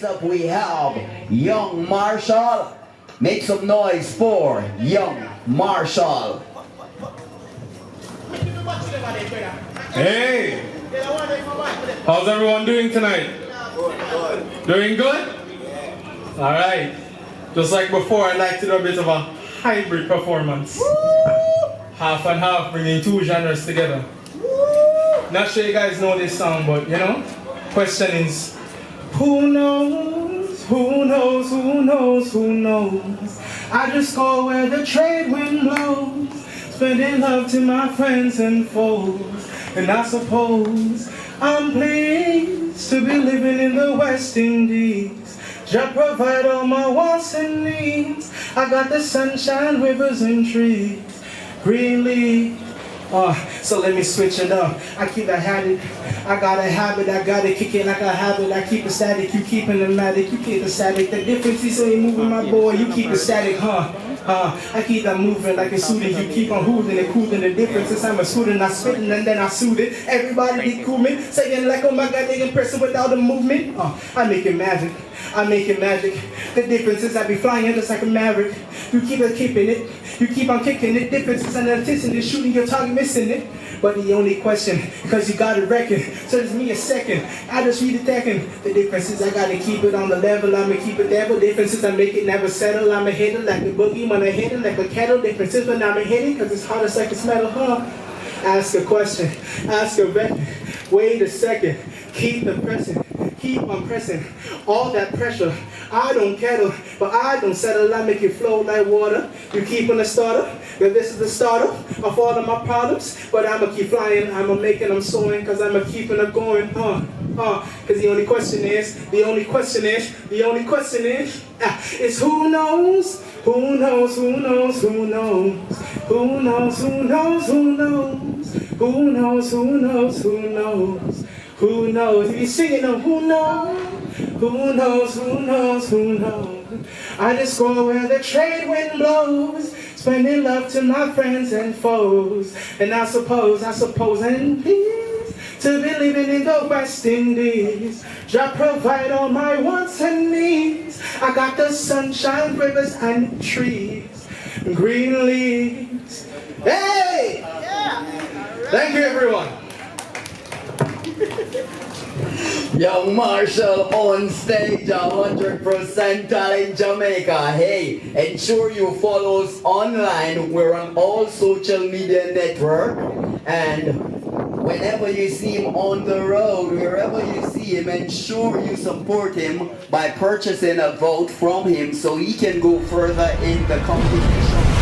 up we have young Mashall. Make some noise for young Mashall. Hey! How's everyone doing tonight? Doing good? Alright. Just like before, I'd like to do a bit of a hybrid performance. Half and half, bringing two genres together. Not sure you guys know this song, but you know, question is, who knows, who knows, who knows, who knows? I just go where the trade wind blows, spreading love to my friends and foes. And I suppose I'm pleased to be living in the West Indies. Just provide all my wants and needs. I got the sunshine, rivers and trees, green leaves. So let me switch it up. I keep a habit, I got a habit, I gotta kick it like a habit. I keep it static, you keep it nomadic, you keep it static. The difference is when you moving my boy, you keep it static, I keep that moving like a student, you keep on hooving and cooling. The difference is I'm a student, I spitting and then I soothe it. Everybody be coolin', saying like, oh my God, they impressive without a movement. I make it magic, I make it magic. The difference is I be flying just like a maverick. You keep on keeping it, you keep on kicking it. Difference is I'm anticipating shooting your target, missing it. But the only question, because you got it reckon, so it's me a second. I just read it second. The difference is I gotta keep it on the level, I'ma keep it there. But difference is I make it never settle. I'ma hit it like a boogie when I hit it like a kettle. Difference is when I'ma hit it, cause it's hard as like it's metal, Ask a question, ask a record. Wait a second, keep the pressing. Keep on pressing, all that pressure. I don't kettle, but I don't settle. I make it flow like water. You keep on the starter, but this is the starter of all of my problems. But I'ma keep flying, I'ma make it, I'm soaring, cause I'ma keeping it going, cause the only question is, is who knows? Who knows, who knows, who knows? Who knows, who knows, who knows? Who knows, who knows, who knows? Who knows? If you're singing them, who knows? Who knows, who knows, who knows? I just go where the trade wind blows, spreading love to my friends and foes. And I suppose, and please, to be living in the West Indies. Just provide all my wants and needs. I got the sunshine, rivers and trees, green leaves. Hey! Yeah. Thank you, everyone. Young Mashall on stage, 100% talent Jamaica. Hey, ensure you follow us online. We're on all social media network. And whenever you see him on the road, wherever you see him, ensure you support him by purchasing a vote from him so he can go further in the competition.